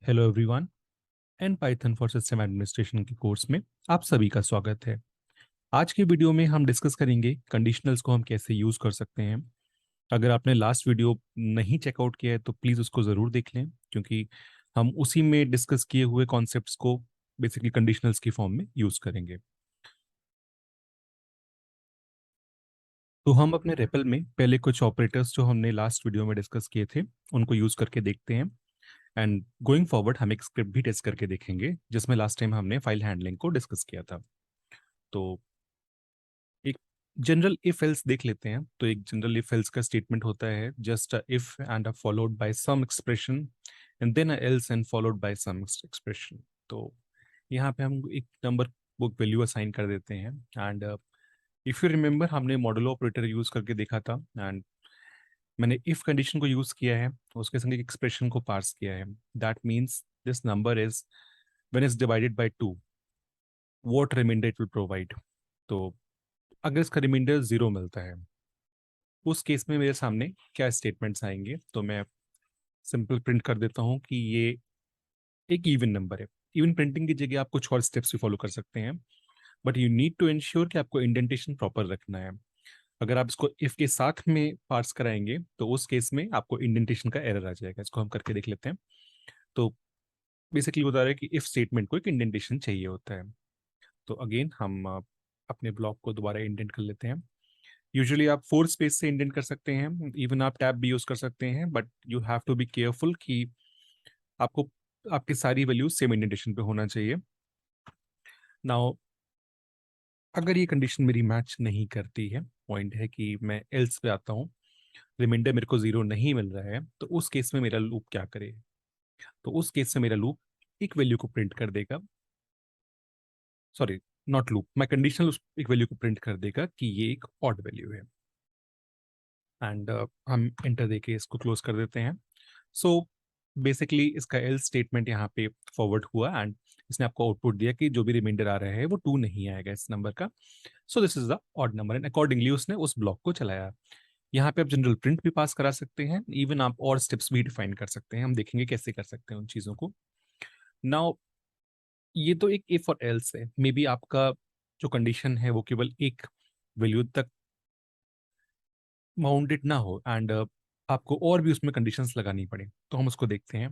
Hello everyone. And Python for system administration के course में आप सभी का स्वागत है। आज के वीडियो में हम डिस्कस करेंगे कंडीशनल्स को हम कैसे यूज़ कर सकते हैं। अगर आपने लास्ट वीडियो नहीं चेकआउट किया है तो प्लीज़ उसको ज़रूर देख लें, क्योंकि हम उसी में डिस्कस किए हुए कॉन्सेप्ट्स को बेसिकली कंडीशनल्स की फॉर्म में यूज़ करेंगे। तो हम अपने रेपल में पहले कुछ ऑपरेटर्स जो हमने लास्ट वीडियो में डिस्कस किए थे उनको यूज़ करके देखते हैं। एंड गोइंग फॉरवर्ड हम एक स्क्रिप्ट भी टेस्ट करके देखेंगे जिसमें लास्ट टाइम हमने फाइल हैंडलिंग को डिस्कस किया था। तो एक जनरल इफ एल्स देख लेते हैं। तो एक जनरल इफ एल्स का स्टेटमेंट होता है just a if and a followed by some expression and then a else and followed by some expression. तो यहाँ पे हम एक नंबर को वैल्यू असाइन कर देते हैं। एंड इफ यू रिमेंबर हमने मॉडुलो ऑपरेटर यूज करके देखा था। एंड मैंने इफ कंडीशन को यूज किया है, उसके संग एक एक्सप्रेशन को पार्स किया है। That means this number is when is divided by 2 what remainder it will provide. तो अगर इसका रिमाइंडर 0 मिलता है उस केस में मेरे सामने क्या स्टेटमेंट्स आएंगे। तो मैं सिंपल प्रिंट कर देता हूँ कि ये एक इवन नंबर है। इवन प्रिंटिंग की जगह आप कुछ और स्टेप्स भी फॉलो कर सकते हैं, but you need to ensure कि आपको इंडेंटेशन प्रॉपर रखना है। अगर आप इसको इफ के साथ में पार्स कराएंगे तो उस केस में आपको इंडेंटेशन का एरर आ जाएगा। इसको हम करके देख लेते हैं। तो बेसिकली बता रहे हैं कि इफ स्टेटमेंट को एक इंडेंटेशन चाहिए होता है। तो अगेन हम अपने ब्लॉक को दोबारा इंडेंट कर लेते हैं। यूजुअली आप फोर स्पेस से इंडेंट कर सकते हैं, इवन आप टैब भी यूज कर सकते हैं, but you have to be careful कि आपको आपकी सारी वैल्यूज सेम इंडेंटेशन पे होना चाहिए। नाउ अगर ये कंडीशन मेरी मैच नहीं करती है, पॉइंट है कि मैं एल्स पे आता हूँ, रिमाइंडर मेरे को 0 नहीं मिल रहा है, तो उस केस में मेरा लूप क्या करे। तो उस केस में मेरा लूप एक वैल्यू को प्रिंट कर देगा। सॉरी, नॉट लूप, मैं कंडीशनल एक वैल्यू को प्रिंट कर देगा कि ये एक ऑड वैल्यू है। एंड हम एंटर देके इसको क्लोज कर देते हैं। सो बेसिकली इसका एल स्टेटमेंट यहाँ पे फॉरवर्ड हुआ एंड इसने आपको आउटपुट दिया कि जो भी रिमाइंडर आ रहा है वो 2 नहीं आएगा इस नंबर का। So this is the odd number and accordingly उसने उस ब्लॉक को चलाया। यहाँ पे आप जनरल प्रिंट भी पास करा सकते हैं, इवन आप और स्टेप्स भी डिफाइन कर सकते हैं। हम देखेंगे कैसे कर सकते हैं उन चीज़ों को। नाउ ये तो एक इफ और एल्स है। मे बी आपका जो कंडीशन है वो केवल एक वैल्यू तक बाउंडेड ना हो एंड आपको और भी उसमें कंडीशंस लगानी पड़े, तो हम उसको देखते हैं।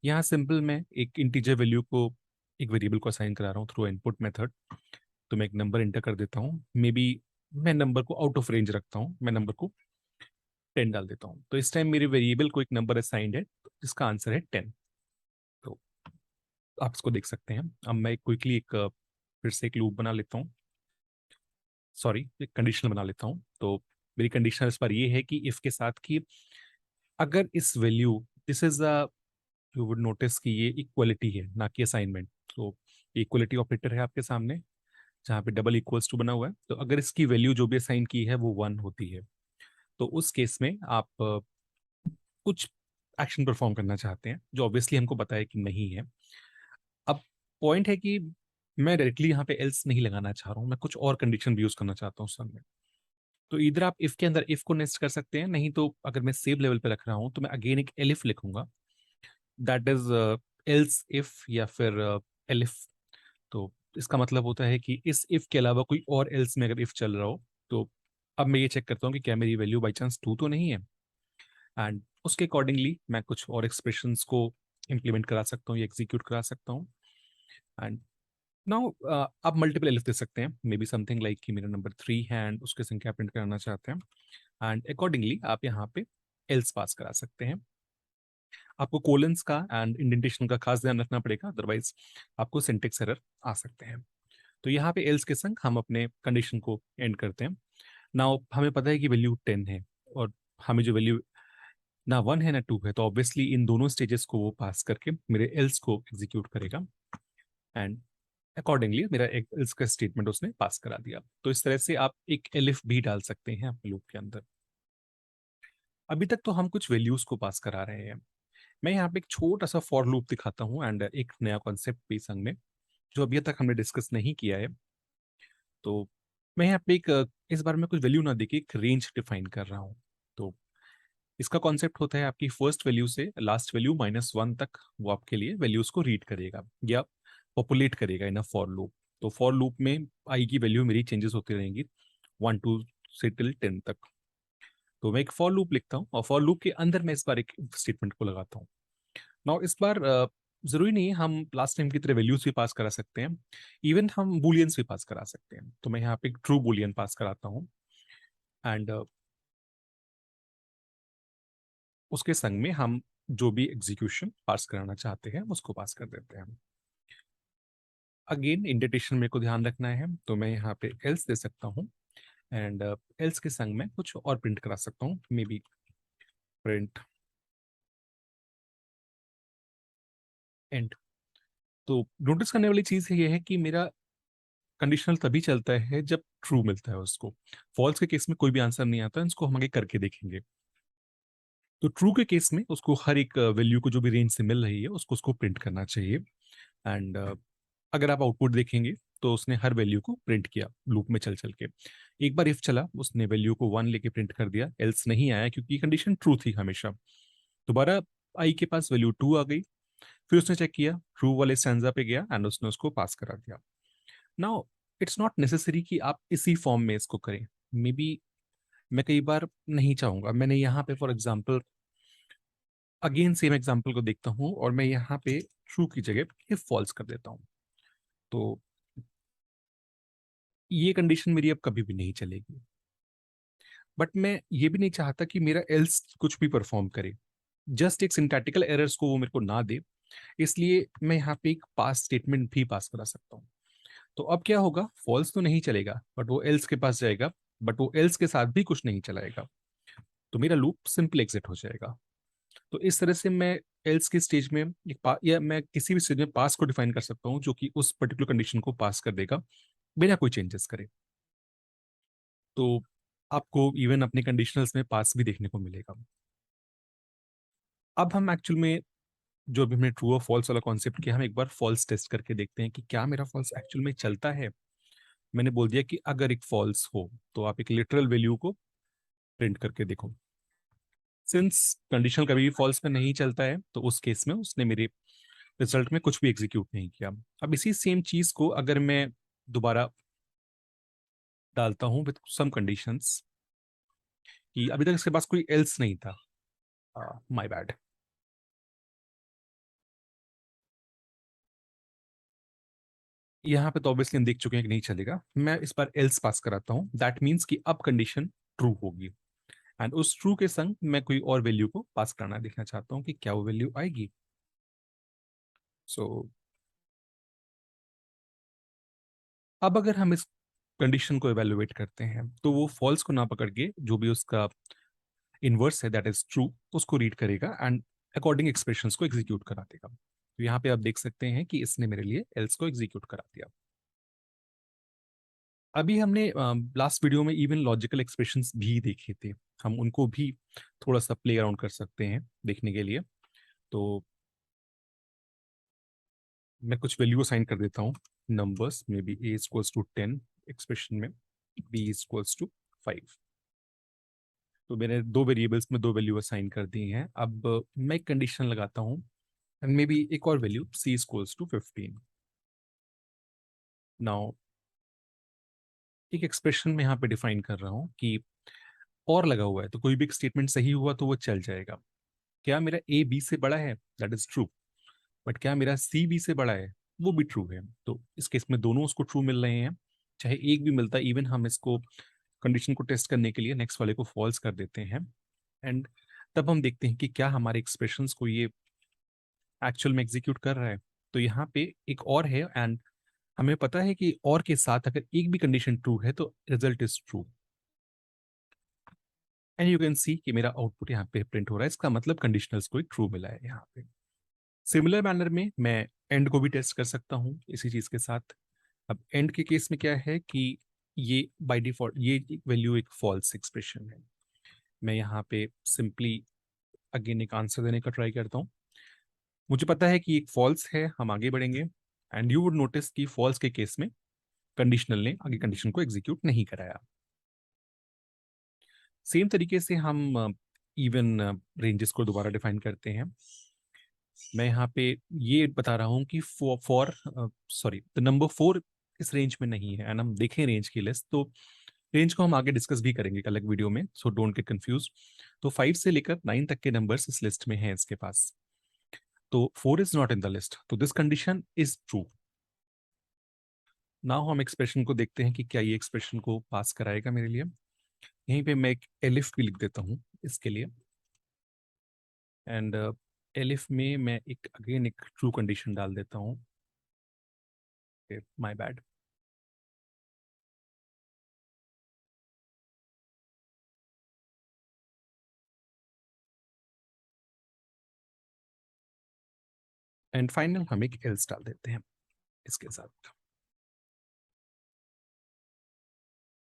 यहाँ सिंपल मैं एक इंटीजर वैल्यू को एक वेरिएबल को असाइन करा रहा हूँ थ्रू इनपुट मेथड। तो मैं एक नंबर इंटर कर देता हूँ। मे बी मैं नंबर को आउट ऑफ रेंज रखता हूँ, मैं नंबर को 10 डाल देता हूँ। तो इस टाइम मेरे वेरिएबल को एक नंबर असाइंड है जिसका आंसर है 10। तो आप इसको देख सकते हैं। अब मैं क्विकली एक फिर से एक लूप बना लेता हूँ, सॉरी एक कंडीशनल बना लेता हूँ। तो मेरी कंडीशन इस पर ये है कि इफ के साथ कि अगर इस value, this is a, you would notice कि ये इक्वलिटी है ना कि असाइनमेंट। तो इक्वलिटी ऑपरेटर है आपके सामने जहाँ पे डबल इक्वल्स टू बना हुआ है। तो अगर इसकी वैल्यू जो भी असाइन की है वो 1 होती है, तो उस केस में आप कुछ एक्शन परफॉर्म करना चाहते हैं जो ऑब्वियसली हमको पता है कि नहीं है। अब पॉइंट है कि मैं डायरेक्टली यहाँ पे एल्स नहीं लगाना चाह रहा हूँ, मैं कुछ और कंडीशन भी यूज करना चाहता हूँ समय। तो इधर आप इफ के अंदर इफ को नेस्ट कर सकते हैं, नहीं तो अगर मैं सेव लेवल पे रख रहा हूँ तो मैं अगेन एक एलिफ लिखूंगा। दैट इज एल्स इफ या फिर एलिफ। तो इसका मतलब होता है कि इस इफ के अलावा कोई और एल्स में अगर इफ चल रहा हो तो अब मैं ये चेक करता हूँ कि क्या मेरी वैल्यू बाई चांस 2 तो नहीं है। एंड उसके अकॉर्डिंगली मैं कुछ और एक्सप्रेशंस को इम्प्लीमेंट करा सकता हूँ या एग्जीक्यूट करा सकता हूँ। एंड नाउ आप मल्टीपल एलिफ दे सकते हैं, मे बी समथिंग लाइक कि मेरा नंबर 3 है एंड उसके संख्या प्रिंट करना चाहते हैं। एंड अकॉर्डिंगली आप यहाँ पे एल्स पास करा सकते हैं। आपको कोलन्स का एंड इंडेंटेशन का खास ध्यान रखना पड़ेगा, अदरवाइज आपको सिंटेक्स एरर आ सकते हैं। तो यहाँ पे एल्स के संग हम अपने कंडीशन को एंड करते हैं। नाउ हमें पता है कि वैल्यू 10 है और हमें जो वैल्यू ना 1 है ना 2 है, तो ऑब्वियसली इन दोनों स्टेजेस को वो पास करके मेरे एल्स को एग्जीक्यूट करेगा। एंड अकॉर्डिंगली मेरा एक एल्स का स्टेटमेंट उसने पास करा दिया। तो इस तरह से आप एक एलिफ भी डाल सकते हैं अपने लूप के अंदर। अभी तक तो हम कुछ वैल्यूज को पास करा रहे हैं। मैं यहाँ पे एक छोटा सा फॉर लूप दिखाता हूँ एंड एक नया कॉन्सेप्ट भी संग में जो अभी तक हमने डिस्कस नहीं किया है। तो मैं यहाँ पे एक इस बार में कुछ वैल्यू ना देके एक रेंज डिफाइन कर रहा हूँ। तो इसका कॉन्सेप्ट होता है आपकी फर्स्ट वैल्यू से लास्ट वैल्यू -1 तक वो आपके लिए वैल्यूज को रीड करेगा या पॉपुलेट करेगा इन अ फॉर लूप। तो फॉर लूप में आई की वैल्यू मेरी चेंजेस होती रहेंगी 1 2 से टिल 10 तक। तो मैं एक फॉर लूप लिखता हूँ और फॉर लूप के अंदर मैं इस बार एक स्टेटमेंट को लगाता हूँ। नाउ इस बार जरूरी नहीं है हम लास्ट टाइम की तरह वैल्यूज भी पास करा सकते हैं, इवन हम बुलियंस भी पास करा सकते हैं। तो मैं यहाँ पे एक ट्रू बुलियन पास कराता हूँ एंड उसके संग में हम जो भी एग्जीक्यूशन पास कराना चाहते हैं उसको पास कर देते हैं। अगेन इंडेंटेशन मेरे को ध्यान रखना है, तो मैं यहाँ पे एल्स दे सकता हूँ एंड एल्स के संग में कुछ और प्रिंट करा सकता हूँ, मे बी प्रिंट एंड। तो नोटिस करने वाली चीज ये है कि मेरा कंडीशनल तभी चलता है जब ट्रू मिलता है उसको। फॉल्स के केस में कोई भी आंसर नहीं आता, इसको हम आगे करके देखेंगे। तो ट्रू के केस में उसको हर एक वैल्यू को जो भी रेंज से मिल रही है उसको उसको प्रिंट करना चाहिए एंड अगर आप आउटपुट देखेंगे तो उसने हर वैल्यू को प्रिंट किया लूप में चल चल के। एक बार इफ चला उसने वैल्यू को 1 लेके प्रिंट कर दिया, एल्स नहीं आया क्योंकि कंडीशन ट्रू थी हमेशा। दोबारा आई के पास वैल्यू 2 आ गई, फिर उसने चेक किया, ट्रू वाले स्टैंजा पे गया एंड उसने उसको पास करा दिया। नाउ इट्स नॉट नेसेसरी कि आप इसी फॉर्म में इसको करें। मे बी मैं कई बार नहीं चाहूंगा, मैंने यहाँ पे for example again same example को देखता हूँ और मैं यहाँ पे ट्रू की जगह पे फॉल्स कर देता हूँ। तो ये कंडीशन मेरी अब कभी भी नहीं चलेगी, बट मैं ये भी नहीं चाहता कि मेरा एल्स कुछ भी परफॉर्म करे, जस्ट एक सिंटैटिकल एरर्स को वो मेरे को ना दे। इसलिए मैं यहाँ पे एक पास स्टेटमेंट भी पास करा सकता हूँ। तो अब क्या होगा, फॉल्स तो नहीं चलेगा बट वो एल्स के पास जाएगा, बट वो एल्स के साथ भी कुछ नहीं चलाएगा, तो मेरा लूप सिंपल एग्जिट हो जाएगा। तो इस तरह से मैं एल्स की स्टेज में या मैं किसी भी स्टेज में पास को डिफाइन कर सकता हूँ जो कि उस पर्टिकुलर कंडीशन को पास कर देगा बिना कोई चेंजेस करे। तो आपको इवन अपने कंडीशनल्स में पास भी देखने को मिलेगा। अब हम एक्चुअल में जो भी हमने ट्रू और फॉल्स वाला कॉन्सेप्ट किया, हम एक बार फॉल्स टेस्ट करके देखते हैं कि क्या मेरा फॉल्स एक्चुअल में चलता है। मैंने बोल दिया कि अगर एक फॉल्स हो तो आप एक लिटरल वैल्यू को प्रिंट करके देखो। सिंस कंडीशनल कभी भी फॉल्स में नहीं चलता है तो उस केस में उसने मेरे रिजल्ट में कुछ भी एग्जीक्यूट नहीं किया। अब इसी सेम चीज को अगर मैं दोबारा डालता हूँ विद सम कंडीशंस कि अभी तक इसके पास कोई एल्स नहीं था, माय बैड। यहाँ पे तो ऑब्वियसली हम देख चुके हैं कि नहीं चलेगा, मैं इस बार एल्स पास कराता हूँ। दैट मीन्स कि अब कंडीशन ट्रू होगी एंड उस ट्रू के संग मैं कोई और वैल्यू को पास करना देखना चाहता हूँ कि क्या वो वैल्यू आएगी। सो अब अगर हम इस कंडीशन को एवेलुएट करते हैं तो वो फॉल्स को ना पकड़ के जो भी उसका इनवर्स है दैट इज ट्रू उसको रीड करेगा एंड अकॉर्डिंग एक्सप्रेशंस को एग्जीक्यूट करा देगा। तो यहाँ पे आप देख सकते हैं कि इसने मेरे लिए एल्स को एग्जीक्यूट करा दिया। अभी हमने लास्ट वीडियो में इवन लॉजिकल एक्सप्रेशंस भी देखे थे, हम उनको भी थोड़ा सा प्ले अराउंड कर सकते हैं देखने के लिए। तो मैं कुछ वैल्यू असाइन कर देता हूँ नंबर्स में भी, ए इक्वल्स टू 10 एक्सप्रेशन में बी इक्वल्स टू 5। तो मैंने दो वेरिएबल्स में दो वैल्यू असाइन कर दी हैं। अब मैं एक कंडीशन लगाता हूँ एंड मे बी एक और value C equals to 15। Now एक एक्सप्रेशन में यहाँ पे डिफाइन कर रहा हूँ कि और लगा हुआ है तो कोई भी एक स्टेटमेंट सही हुआ तो वो चल जाएगा। क्या मेरा ए बी से बड़ा है, दैट इज ट्रू, बट क्या मेरा सी बी से बड़ा है, वो भी ट्रू है। तो इस केस में दोनों उसको ट्रू मिल रहे हैं, चाहे एक भी मिलता है इवन हम इसको कंडीशन को टेस्ट करने के लिए नेक्स्ट वाले को फॉल्स कर देते हैं एंड तब हम देखते हैं कि क्या हमारे एक्सप्रेशंस को ये एक्चुअल में एग्जीक्यूट कर रहा है। तो यहाँ पे एक और है एंड हमें पता है कि और के साथ अगर एक भी कंडीशन ट्रू है तो result is true and you can see कि मेरा आउटपुट यहाँ पे प्रिंट हो रहा है, इसका मतलब कंडीशनल्स को ट्रू मिला है यहाँ पे। सिमिलर मैनर में मैं एंड को भी टेस्ट कर सकता हूँ इसी चीज के साथ। अब एंड के केस में क्या है कि ये बाय डिफॉल्ट ये वैल्यू एक फॉल्स एक्सप्रेशन है। मैं यहाँ पे सिंपली अगेन एक आंसर देने का ट्राई करता हूँ। मुझे पता है कि एक फॉल्स है, हम आगे बढ़ेंगे एंड यू वुड नोटिस कि फॉल्स के केस में कंडीशनल ने आगे कंडीशन को एग्जीक्यूट नहीं कराया। सेम तरीके से हम इवन रेंजेस को दोबारा डिफाइन करते हैं। मैं यहाँ पे ये बता रहा हूँ कि फॉर सॉरी द नंबर 4 इस रेंज में नहीं है, एंड हम देखें रेंज की लिस्ट तो रेंज को हम आगे डिस्कस भी करेंगे एक अलग वीडियो में, सो डोंट गेट कंफ्यूज। तो 5 से लेकर 9 तक के नंबर्स इस लिस्ट में हैं इसके पास। तो 4 is not in the list, तो this condition is true. Now हम एक्सप्रेशन को देखते हैं कि क्या ये एक्सप्रेशन को पास कराएगा मेरे लिए। यहीं पे मैं एक एलिफ भी लिख देता हूँ इसके लिए, एंड एलिफ में मैं एक अगेन एक ट्रू कंडीशन डाल देता हूँ। My bad. एंड फाइनल हम एक एल्स डाल देते हैं इसके साथ।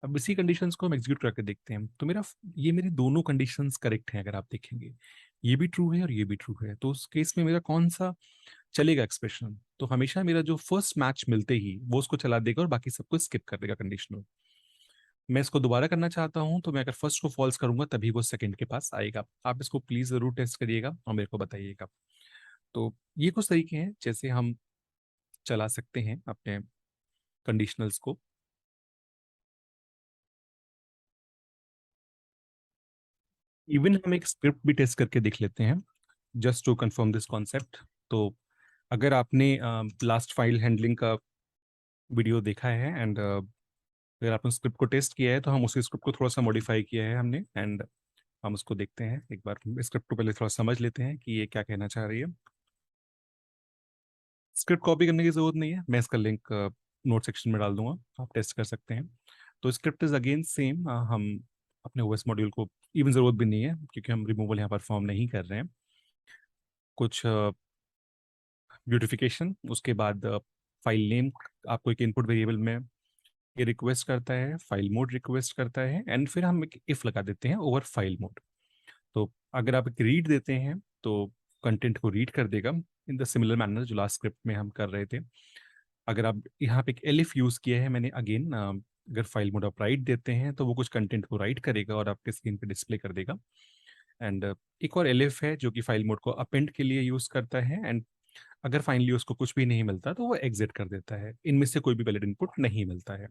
अब इसी कंडीशंस को हम एग्जीक्यूट करके देखते हैं, तो ये मेरी दोनों कंडीशंस करेक्ट हैं। अगर आप देखेंगे ये भी ट्रू है और ये भी ट्रू है, तो उस केस में मेरा कौन सा चलेगा एक्सप्रेशन? तो हमेशा मेरा जो फर्स्ट मैच मिलते ही वो उसको चला देगा और बाकी सबको स्किप कर देगा कंडीशनल। मैं इसको दोबारा करना चाहता हूँ, तो मैं अगर फर्स्ट को फॉल्स करूंगा तभी वो सेकंड के पास आएगा। आप इसको प्लीज जरूर टेस्ट करिएगा और मेरे को बताइएगा। तो ये कुछ तरीके हैं जैसे हम चला सकते हैं अपने कंडीशनल्स को। इवन हम एक स्क्रिप्ट भी टेस्ट करके देख लेते हैं just to confirm this concept. तो अगर आपने लास्ट फाइल हैंडलिंग का वीडियो देखा है एंड अगर आपने स्क्रिप्ट को टेस्ट किया है, तो हम उसी स्क्रिप्ट को थोड़ा सा मॉडिफाई किया है हमने, एंड हम उसको देखते हैं एक बार। स्क्रिप्ट को पहले थोड़ा समझ लेते हैं कि ये क्या कहना चाह रही है। स्क्रिप्ट कॉपी करने की जरूरत नहीं है, मैं इसका लिंक नोट सेक्शन में डाल दूंगा, आप टेस्ट कर सकते हैं। तो स्क्रिप्ट इज अगेन सेम। हम अपने ओएस मॉड्यूल को इवन ज़रूरत भी नहीं है क्योंकि हम रिमूवल यहाँ पर फॉर्म नहीं कर रहे हैं। कुछ ब्यूटिफिकेशन, उसके बाद फाइल नेम आपको एक इनपुट वेरिएबल में ये रिक्वेस्ट करता है, फाइल मोड रिक्वेस्ट करता है, एंड फिर हम एक इफ लगा देते हैं ओवर फाइल मोड। तो अगर आप एक रीड देते हैं तो कंटेंट को रीड कर देगा इन द सिमिलर मैनर जो लास्ट स्क्रिप्ट में हम कर रहे थे। अगर आप यहाँ पे एक एलिफ यूज किया है मैंने अगेन, अगर फाइल मोड आप राइट देते हैं तो वो कुछ कंटेंट को राइट करेगा और आपके स्क्रीन पे डिस्प्ले कर देगा। एंड एक और एलिफ है जो कि फाइल मोड को अपेंड के लिए यूज करता है, एंड अगर फाइनली उसको कुछ भी नहीं मिलता तो वो एग्जिट कर देता है। इनमें से कोई भी वैलिड इनपुट नहीं मिलता है।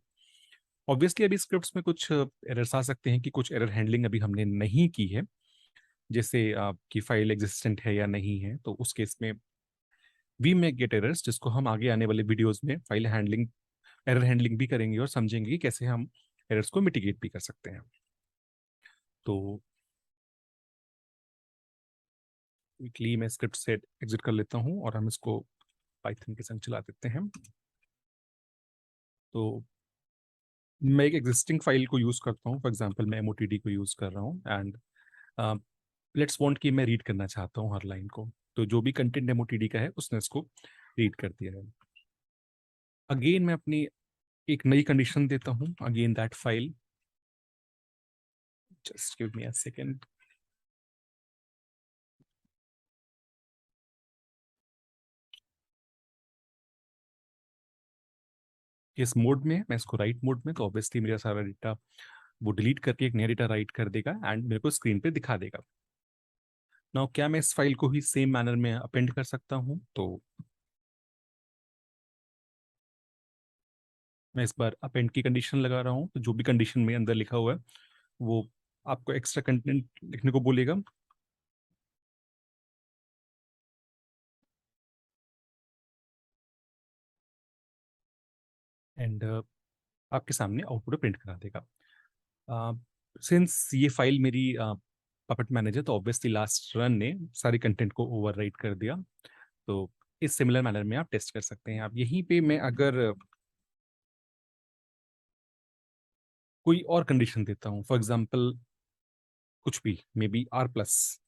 ऑब्वियसली अभी स्क्रिप्ट्स में कुछ एरर्स आ सकते हैं कि कुछ एरर हैंडलिंग अभी हमने नहीं की है, जैसे आपकी फाइल एग्जिस्टेंट है या नहीं है। तो उस केस में वी मे गेट एरर्स, जिसको हम आगे आने वाले वीडियोस में फाइल हैंडलिंग एरर हैंडलिंग भी करेंगे और समझेंगे कि कैसे हम एरर्स को मिटिगेट भी कर सकते हैं। तो क्विकली मैं स्क्रिप्ट से एग्जिट कर लेता हूँ और हम इसको पाइथन के संग चला देते हैं। तो मैं एक एग्जिस्टिंग फाइल को यूज़ करता हूँ, फॉर एग्जांपल मैं एमओटीडी को यूज़ कर रहा हूँ, एंड लेट्स वांट कि मैं रीड करना चाहता हूँ हर लाइन को। तो जो भी कंटेंट एमओटीडी का है उसने इसको रीड कर दिया है। अगेन मैं अपनी एक नई कंडीशन देता हूँ, again that file, just give me a second. इस मोड में मैं इसको राइट मोड में, तो ऑब्वियसली मेरा सारा डेटा वो डिलीट करके एक नया डेटा राइट कर देगा एंड मेरे को स्क्रीन पे दिखा देगा। नाउ क्या मैं इस फाइल को ही सेम मैनर में अपेंड कर सकता हूँ? तो मैं इस बार अपेंड की कंडीशन लगा रहा हूँ, तो जो भी कंडीशन में अंदर लिखा हुआ है वो आपको एक्स्ट्रा कंटेंट लिखने को बोलेगा। एंड आपके सामने आउटपुट प्रिंट करा देगा। सिंस ये फाइल मेरी पपेट मैनेजर, तो ऑब्वियसली लास्ट रन ने सारी कंटेंट को ओवरराइट कर दिया। तो इस सिमिलर मैनर में आप टेस्ट कर सकते हैं। आप यहीं पे मैं अगर कोई और कंडीशन देता हूँ, फॉर एग्जांपल कुछ भी मे बी आर प्लस,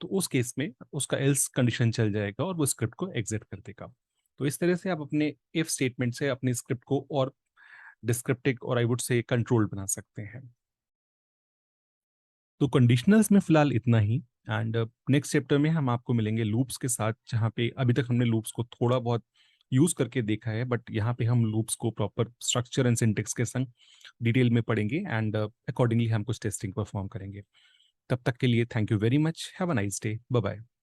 तो उस केस में उसका एल्स कंडीशन चल जाएगा और वो स्क्रिप्ट को एग्जिट कर देगा। तो इस तरह से आप अपने इफ स्टेटमेंट से अपने स्क्रिप्ट को और डिस्क्रिप्टिव और आई वुड से कंट्रोल बना सकते हैं। तो कंडीशनल्स में फिलहाल इतना ही, एंड नेक्स्ट चैप्टर में हम आपको मिलेंगे लूप्स के साथ, जहाँ पे अभी तक हमने लूप्स को थोड़ा बहुत यूज करके देखा है, बट यहाँ पे हम लूप्स को प्रॉपर स्ट्रक्चर एंड सिंटेक्स के संग डिटेल में पढ़ेंगे, एंड अकॉर्डिंगली हम कुछ टेस्टिंग परफॉर्म करेंगे। तब तक के लिए thank you very much, have a nice day, bye bye.